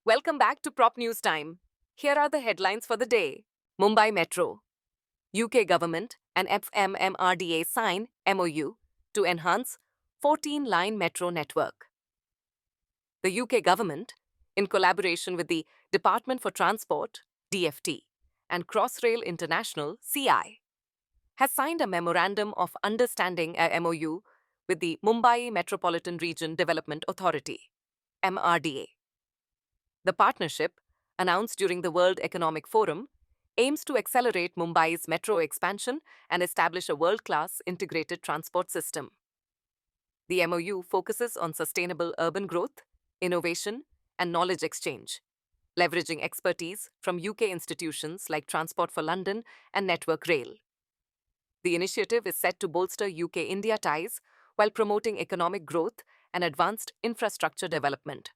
Welcome back to Prop News Time. Here are the headlines for the day. Mumbai Metro. UK government and FMMRDA sign MOU to enhance 14-line metro network. The UK government, in collaboration with the Department for Transport (DFT) and Crossrail International (CI), has signed a memorandum of understanding MOU with the Mumbai Metropolitan Region Development Authority (MRDA). The partnership, announced during the World Economic Forum, aims to accelerate Mumbai's metro expansion and establish a world-class integrated transport system. The MOU focuses on sustainable urban growth, innovation, and knowledge exchange, leveraging expertise from UK institutions like Transport for London and Network Rail. The initiative is set to bolster UK-India ties while promoting economic growth and advanced infrastructure development.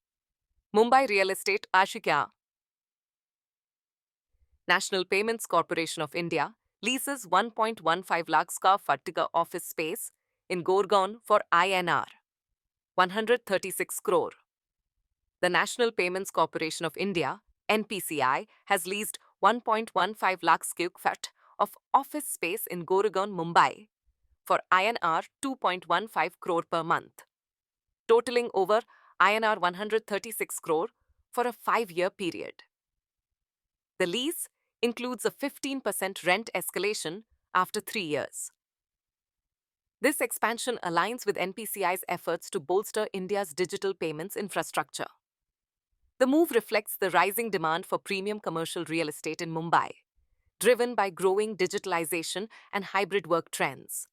Mumbai Real Estate Ashika. National Payments Corporation of India leases 1.15 lakh square feet office space in Gurgaon for INR 136 crore. The National Payments Corporation of India, NPCI, has leased 1.15 lakh square feet of office space in Gurgaon, Mumbai for INR 2.15 crore per month, totaling over INR 136 crore for a 5-year period. The lease includes a 15% rent escalation after 3 years. This expansion aligns with NPCI's efforts to bolster India's digital payments infrastructure. The move reflects the rising demand for premium commercial real estate in Mumbai, driven by growing digitalization and hybrid work trends.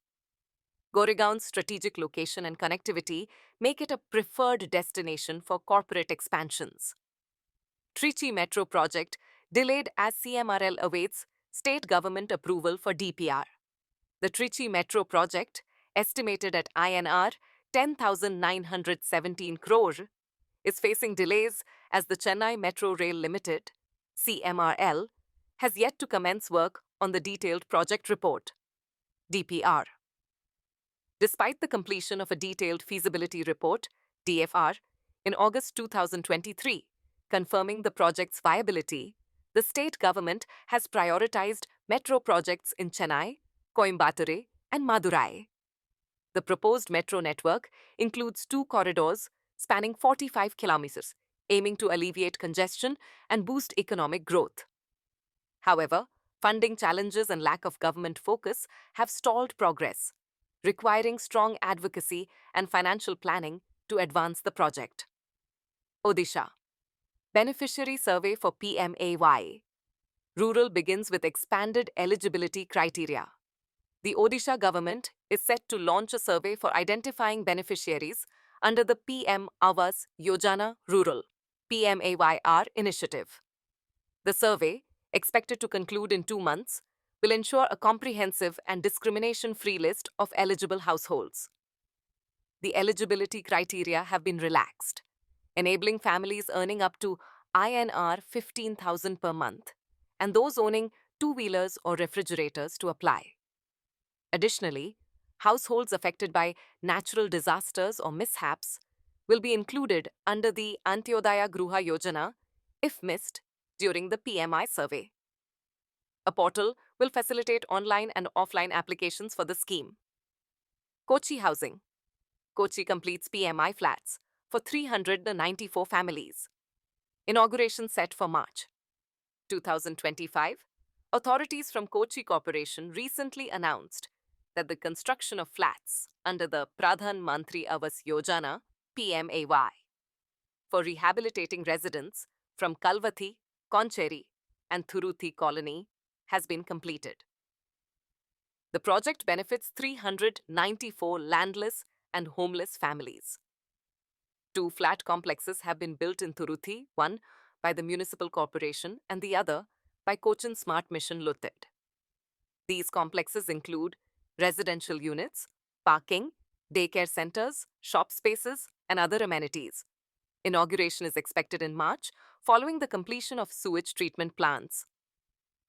Goregaon's strategic location and connectivity make it a preferred destination for corporate expansions. Trichy Metro project delayed as CMRL awaits state government approval for DPR. The Trichy Metro project, estimated at INR 10,917 crore, is facing delays as the Chennai Metro Rail Limited (CMRL) has yet to commence work on the detailed project report (DPR). Despite the completion of a detailed feasibility report (DFR) in August 2023, confirming the project's viability, the state government has prioritized metro projects in Chennai, Coimbatore, and Madurai. The proposed metro network includes 2 corridors spanning 45 kilometers, aiming to alleviate congestion and boost economic growth. However, funding challenges and lack of government focus have stalled progress, requiring strong advocacy and financial planning to advance the project. Odisha. Beneficiary survey for PMAY. Rural begins with expanded eligibility criteria. The Odisha government is set to launch a survey for identifying beneficiaries under the PM Awas Yojana Rural (PMAYR) initiative. The survey, expected to conclude in 2 months, will ensure a comprehensive and discrimination-free list of eligible households. The eligibility criteria have been relaxed, enabling families earning up to INR 15,000 per month and those owning 2-wheelers or refrigerators to apply. Additionally, households affected by natural disasters or mishaps will be included under the Antyodaya Gruha Yojana if missed during the PMI survey. A portal will facilitate online and offline applications for the scheme. Kochi Housing. Kochi completes PMI flats for 394 families. Inauguration set for March 2025. Authorities from Kochi Corporation recently announced that the construction of flats under the Pradhan Mantri Awas Yojana (PMAY) for rehabilitating residents from Kalvathi, Koncheri, and Thuruthi colony has been completed. The project benefits 394 landless and homeless families. 2 flat complexes have been built in Thuruthi, one by the municipal corporation and the other by Cochin Smart Mission Limited. These complexes include residential units, parking, daycare centers, shop spaces, and other amenities. Inauguration is expected in March, following the completion of sewage treatment plants.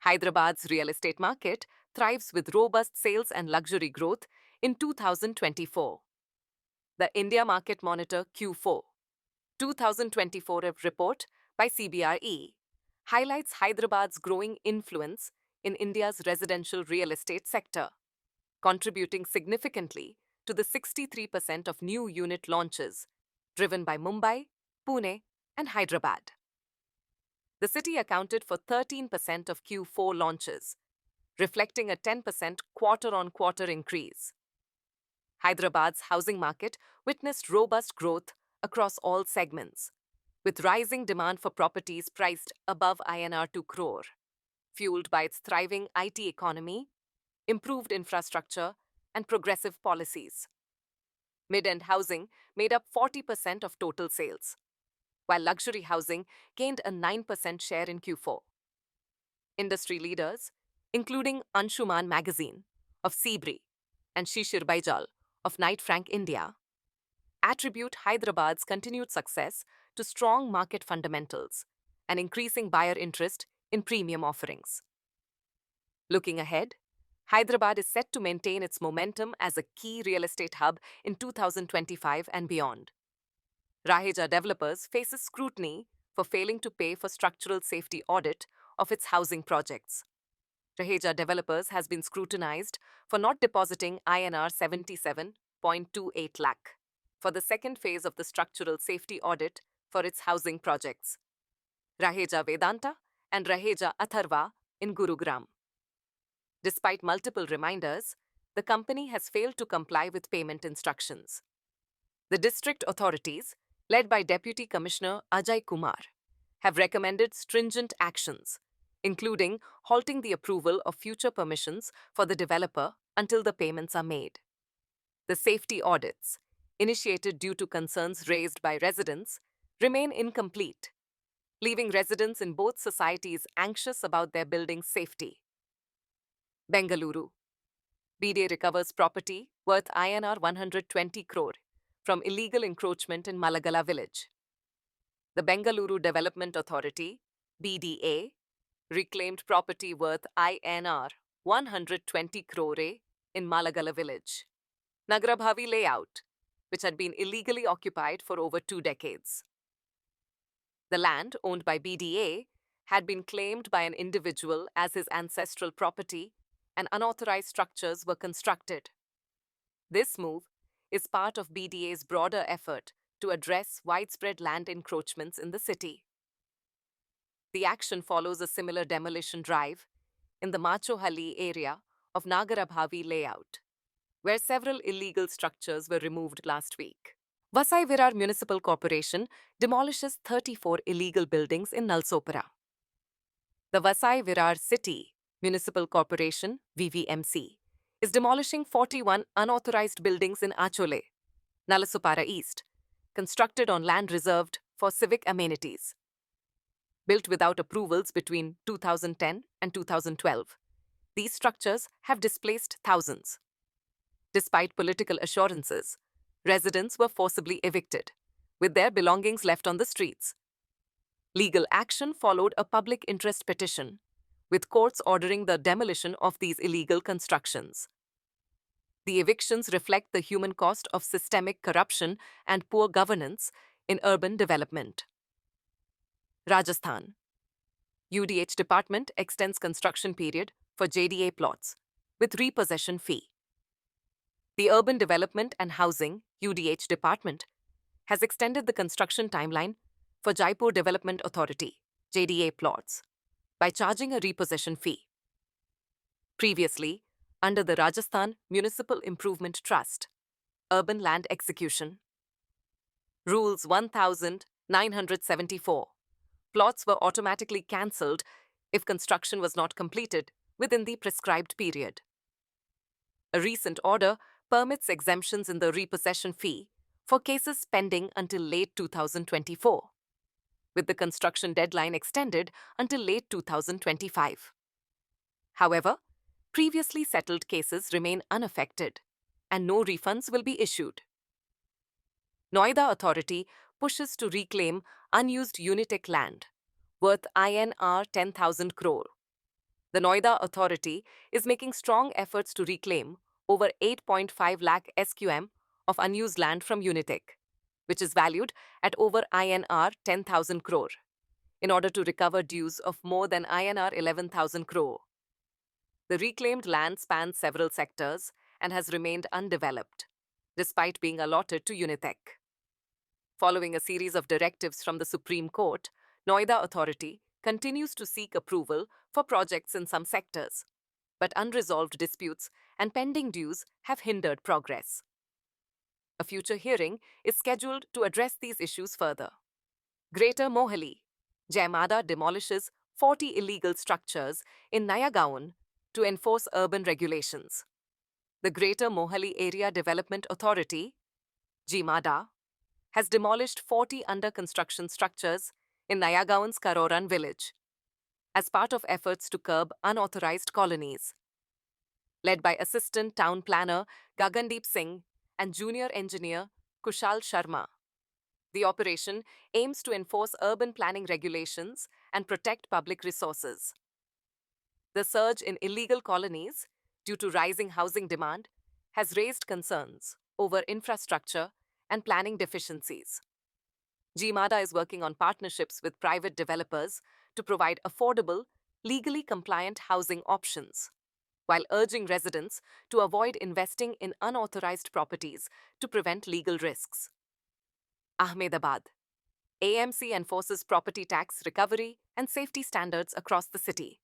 Hyderabad's real estate market thrives with robust sales and luxury growth in 2024. The India Market Monitor Q4 2024 report by CBRE highlights Hyderabad's growing influence in India's residential real estate sector, contributing significantly to the 63% of new unit launches driven by Mumbai, Pune, and Hyderabad. The city accounted for 13% of Q4 launches, reflecting a 10% quarter-on-quarter increase. Hyderabad's housing market witnessed robust growth across all segments, with rising demand for properties priced above INR 2 crore, fueled by its thriving IT economy, improved infrastructure, and progressive policies. Mid-end housing made up 40% of total sales, while luxury housing gained a 9% share in Q4. Industry leaders, including Anshuman Magazine of Seabury and Shishir Baijal of Knight Frank India, attribute Hyderabad's continued success to strong market fundamentals and increasing buyer interest in premium offerings. Looking ahead, Hyderabad is set to maintain its momentum as a key real estate hub in 2025 and beyond. Raheja Developers faces scrutiny for failing to pay for structural safety audit of its housing projects. Raheja Developers has been scrutinized for not depositing INR 77.28 lakh for the second phase of the structural safety audit for its housing projects, Raheja Vedanta and Raheja Atharva in Gurugram. Despite multiple reminders, the company has failed to comply with payment instructions. The district authorities, led by Deputy Commissioner Ajay Kumar, have recommended stringent actions, including halting the approval of future permissions for the developer until the payments are made. The safety audits, initiated due to concerns raised by residents, remain incomplete, leaving residents in both societies anxious about their building's safety. Bengaluru. BDA recovers property worth INR 120 crore from illegal encroachment in Malagala village. The Bengaluru Development Authority, BDA, reclaimed property worth INR 120 crore in Malagala village, Nagarabhavi layout, which had been illegally occupied for over 2 decades. The land owned by BDA had been claimed by an individual as his ancestral property, and unauthorized structures were constructed. This move is part of BDA's broader effort to address widespread land encroachments in the city. The action follows a similar demolition drive in the Machohalli area of Nagarabhavi layout, where several illegal structures were removed last week. Vasai Virar Municipal Corporation demolishes 34 illegal buildings in Nalsopara. The Vasai Virar City Municipal Corporation, VVMC, is demolishing 41 unauthorized buildings in Achole, Nalasopara East, constructed on land reserved for civic amenities. Built without approvals between 2010 and 2012, these structures have displaced thousands. Despite political assurances, residents were forcibly evicted, with their belongings left on the streets. Legal action followed a public interest petition, with courts ordering the demolition of these illegal constructions. The evictions reflect the human cost of systemic corruption and poor governance in urban development. Rajasthan. UDH Department extends construction period for JDA plots with repossession fee. The Urban Development and Housing UDH Department has extended the construction timeline for Jaipur Development Authority JDA plots by charging a repossession fee. Previously, under the Rajasthan Municipal Improvement Trust, Urban Land Execution Rules 1974, plots were automatically cancelled if construction was not completed within the prescribed period. A recent order permits exemptions in the repossession fee for cases pending until late 2024, with the construction deadline extended until late 2025. However, previously settled cases remain unaffected, and no refunds will be issued. Noida Authority pushes to reclaim unused Unitech land, worth INR 10,000 crore. The Noida Authority is making strong efforts to reclaim over 8.5 lakh SQM of unused land from Unitech, which is valued at over INR 10,000 crore, in order to recover dues of more than INR 11,000 crore. The reclaimed land spans several sectors and has remained undeveloped, despite being allotted to Unitech. Following a series of directives from the Supreme Court, Noida Authority continues to seek approval for projects in some sectors, but unresolved disputes and pending dues have hindered progress. A future hearing is scheduled to address these issues further. Greater Mohali. Jaimada demolishes 40 illegal structures in Nayagaon to enforce urban regulations. The Greater Mohali Area Development Authority, GMADA, has demolished 40 under-construction structures in Nayagaon's Karoran village as part of efforts to curb unauthorized colonies. Led by Assistant Town Planner Gagandeep Singh and Junior Engineer Kushal Sharma, the operation aims to enforce urban planning regulations and protect public resources. The surge in illegal colonies, due to rising housing demand, has raised concerns over infrastructure and planning deficiencies. GMADA is working on partnerships with private developers to provide affordable, legally compliant housing options, while urging residents to avoid investing in unauthorized properties to prevent legal risks. Ahmedabad. AMC enforces property tax recovery and safety standards across the city.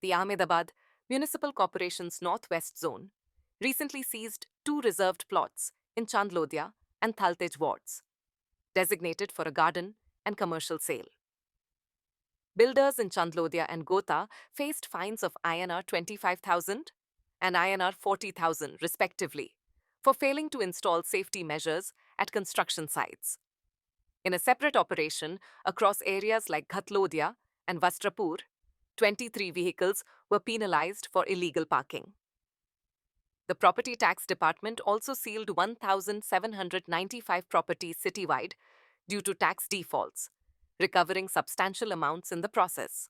The Ahmedabad Municipal Corporation's Northwest Zone recently seized 2 reserved plots in Chandlodya and Thaltej wards, designated for a garden and commercial sale. Builders in Chandlodya and Gota faced fines of INR 25,000 and INR 40,000 respectively for failing to install safety measures at construction sites. In a separate operation across areas like Ghatlodya and Vastrapur, 23 vehicles were penalized for illegal parking. The Property Tax Department also sealed 1,795 properties citywide due to tax defaults, recovering substantial amounts in the process.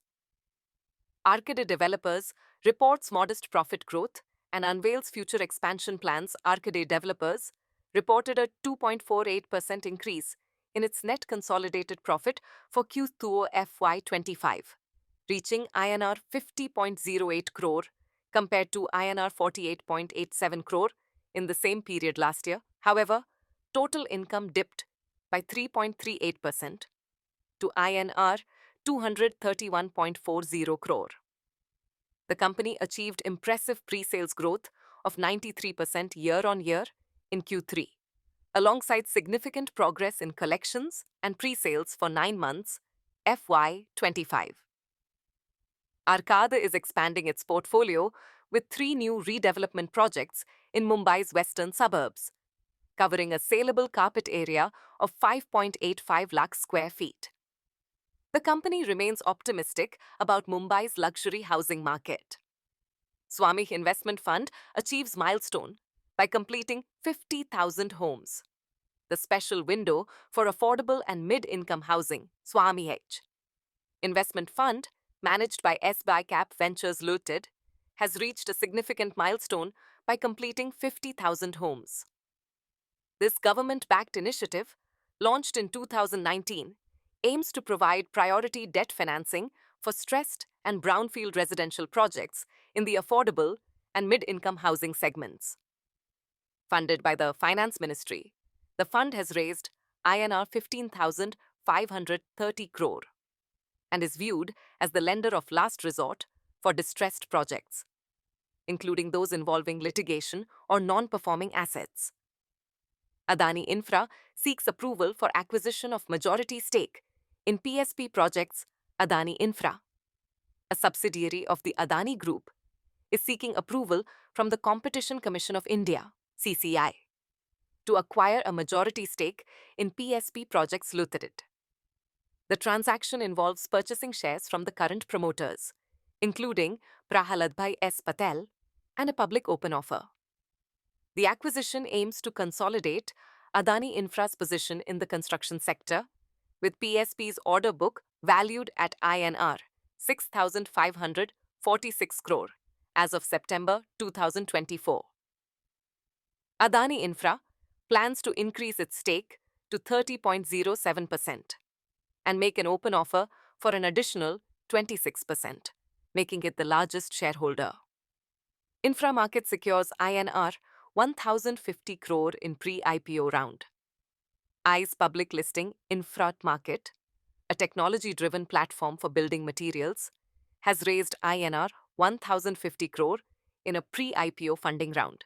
Arcade Developers reports modest profit growth and unveils future expansion plans. Arcade Developers reported a 2.48% increase in its net consolidated profit for Q2 FY25, reaching INR 50.08 crore compared to INR 48.87 crore in the same period last year. However, total income dipped by 3.38% to INR 231.40 crore. The company achieved impressive pre-sales growth of 93% year-on-year in Q3, alongside significant progress in collections and pre-sales for 9 months FY25. Arcade is expanding its portfolio with 3 new redevelopment projects in Mumbai's western suburbs, covering a saleable carpet area of 5.85 lakh square feet. The company remains optimistic about Mumbai's luxury housing market. Swami Investment Fund achieves milestone by completing 50,000 homes. The special window for affordable and mid-income housing, Swami H. Investment Fund, managed by SBICAP Ventures Limited, has reached a significant milestone by completing 50,000 homes. This government-backed initiative, launched in 2019, aims to provide priority debt financing for stressed and brownfield residential projects in the affordable and mid-income housing segments. Funded by the Finance Ministry, the fund has raised INR 15,530 crore and is viewed as the lender of last resort for distressed projects, including those involving litigation or non-performing assets. Adani Infra seeks approval for acquisition of majority stake in PSP Projects. Adani Infra, a subsidiary of the Adani Group, is seeking approval from the Competition Commission of India, CCI, to acquire a majority stake in PSP Projects Limited. The transaction involves purchasing shares from the current promoters, including Prahaladbhai S. Patel, and a public open offer. The acquisition aims to consolidate Adani Infra's position in the construction sector, with PSP's order book valued at INR 6,546 crore as of September 2024. Adani Infra plans to increase its stake to 30.07% and make an open offer for an additional 26%, making it the largest shareholder. Inframarket secures INR 1,050 crore in pre-IPO round. ICE public listing Inframarket, a technology-driven platform for building materials, has raised INR 1,050 crore in a pre-IPO funding round,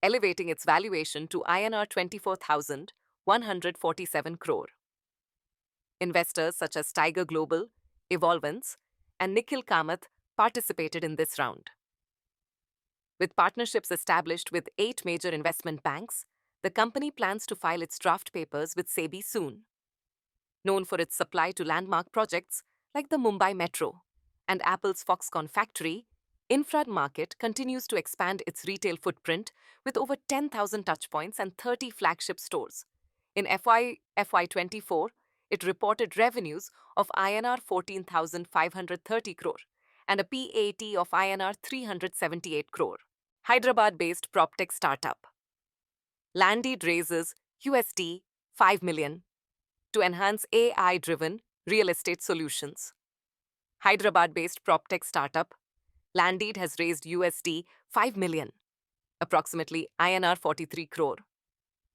elevating its valuation to INR 24,147 crore. Investors such as Tiger Global, Evolvence, and Nikhil Kamath participated in this round. With partnerships established with 8 major investment banks, the company plans to file its draft papers with SEBI soon. Known for its supply to landmark projects like the Mumbai Metro and Apple's Foxconn factory, Inframarket continues to expand its retail footprint with over 10,000 touchpoints and 30 flagship stores. In FY24, it reported revenues of INR 14,530 crore and a PAT of INR 378 crore. Hyderabad-based PropTech startup Landeed raises USD 5 million to enhance AI-driven real estate solutions. Hyderabad-based PropTech startup Landeed has raised USD 5 million, approximately INR 43 crore,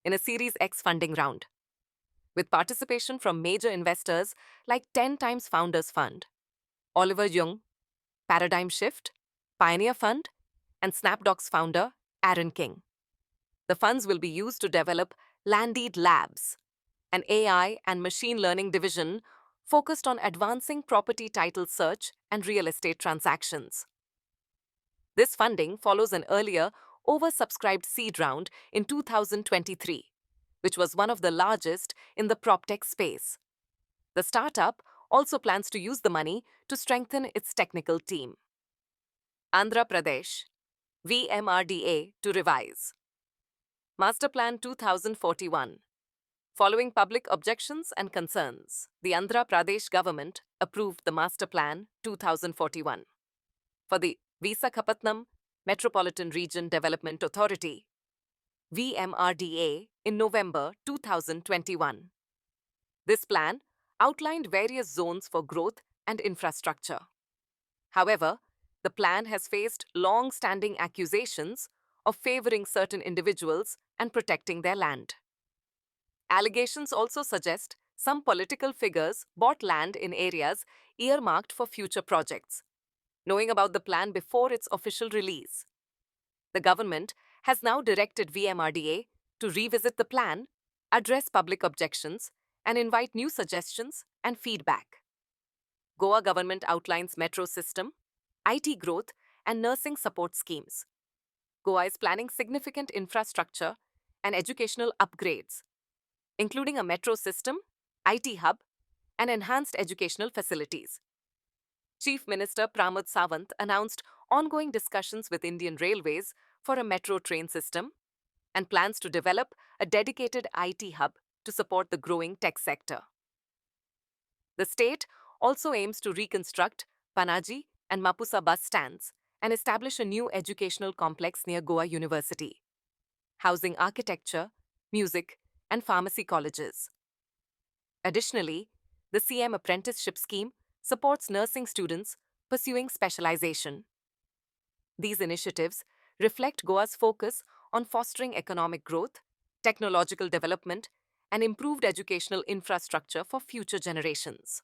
in a Series X funding round, with participation from major investors like 10 Times Founders Fund, Oliver Young, Paradigm Shift, Pioneer Fund, and Snapdocs founder Aaron King. The funds will be used to develop Landeed Labs, an AI and machine learning division focused on advancing property title search and real estate transactions. This funding follows an earlier oversubscribed seed round in 2023, which was one of the largest in the PropTech space. The startup also plans to use the money to strengthen its technical team. Andhra Pradesh, VMRDA to revise. Master Plan 2041. Following public objections and concerns, the Andhra Pradesh government approved the Master Plan 2041 for the Visakhapatnam Metropolitan Region Development Authority, VMRDA, in November 2021. This plan outlined various zones for growth and infrastructure. However, the plan has faced long-standing accusations of favoring certain individuals and protecting their land. Allegations also suggest some political figures bought land in areas earmarked for future projects, knowing about the plan before its official release. The government has now directed VMRDA to revisit the plan, address public objections, and invite new suggestions and feedback. Goa government outlines metro system, IT growth, and nursing support schemes. Goa is planning significant infrastructure and educational upgrades, including a metro system, IT hub, and enhanced educational facilities. Chief Minister Pramod Sawant announced ongoing discussions with Indian Railways for a metro train system and plans to develop a dedicated IT hub to support the growing tech sector. The state also aims to reconstruct Panaji and Mapusa bus stands and establish a new educational complex near Goa University, housing architecture, music, and pharmacy colleges. Additionally, the CM Apprenticeship Scheme supports nursing students pursuing specialization. These initiatives reflect Goa's focus on fostering economic growth, technological development, and improved educational infrastructure for future generations.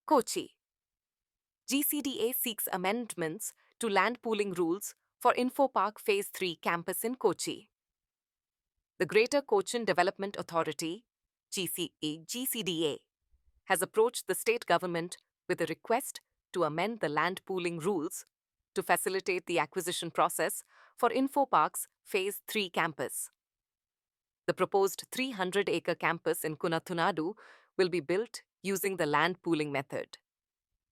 Kochi. GCDA seeks amendments to land pooling rules for Infopark Phase 3 campus in Kochi. The Greater Cochin Development Authority, GCDA, has approached the state government with a request to amend the land pooling rules to facilitate the acquisition process for Infopark's Phase 3 campus. The proposed 300-acre campus in Kunathunadu will be built using the land pooling method,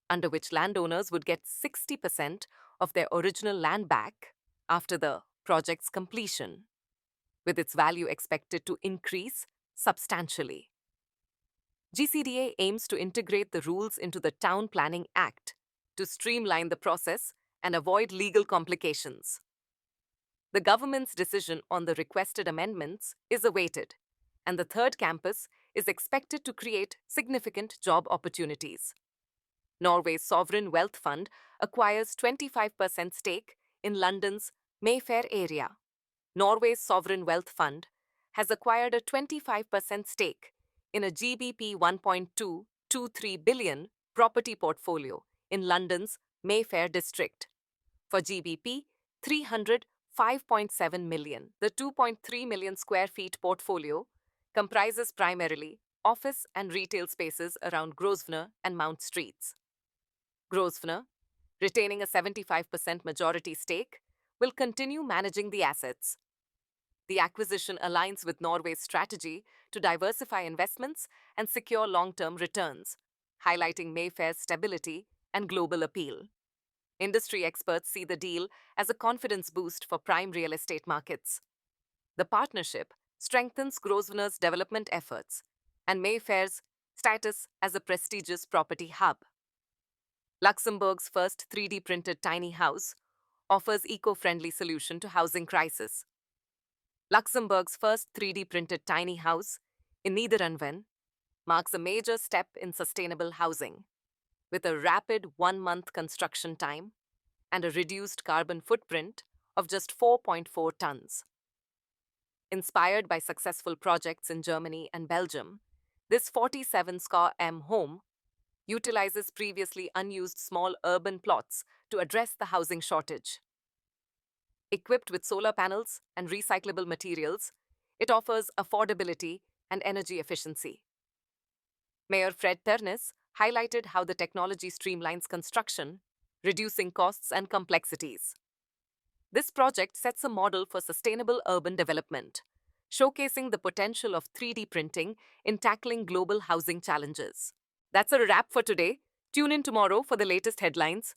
under which landowners would get 60% of their original land back after the project's completion, with its value expected to increase substantially. GCDA aims to integrate the rules into the Town Planning Act to streamline the process and avoid legal complications. The government's decision on the requested amendments is awaited, and the third campus is expected to create significant job opportunities. Norway's sovereign wealth fund acquires 25% stake in London's Mayfair area. Norway's sovereign wealth fund has acquired a 25% stake in a GBP 1.223 billion property portfolio in London's Mayfair district for GBP 305.7 million. The 2.3 million square feet portfolio comprises primarily office and retail spaces around Grosvenor and Mount Streets. Grosvenor, retaining a 75% majority stake, will continue managing the assets. The acquisition aligns with Norway's strategy to diversify investments and secure long-term returns, highlighting Mayfair's stability and global appeal. Industry experts see the deal as a confidence boost for prime real estate markets. The partnership strengthens Grosvenor's development efforts and Mayfair's status as a prestigious property hub. Luxembourg's first 3D printed tiny house offers eco-friendly solution to housing crisis. Luxembourg's first 3D printed tiny house in Niederanven marks a major step in sustainable housing, with a rapid 1-month construction time and a reduced carbon footprint of just 4.4 tons. Inspired by successful projects in Germany and Belgium, this 47 square m home utilizes previously unused small urban plots to address the housing shortage. Equipped with solar panels and recyclable materials, it offers affordability and energy efficiency. Mayor Fred Ternes highlighted how the technology streamlines construction, reducing costs and complexities. This project sets a model for sustainable urban development, showcasing the potential of 3D printing in tackling global housing challenges. That's a wrap for today. Tune in tomorrow for the latest headlines.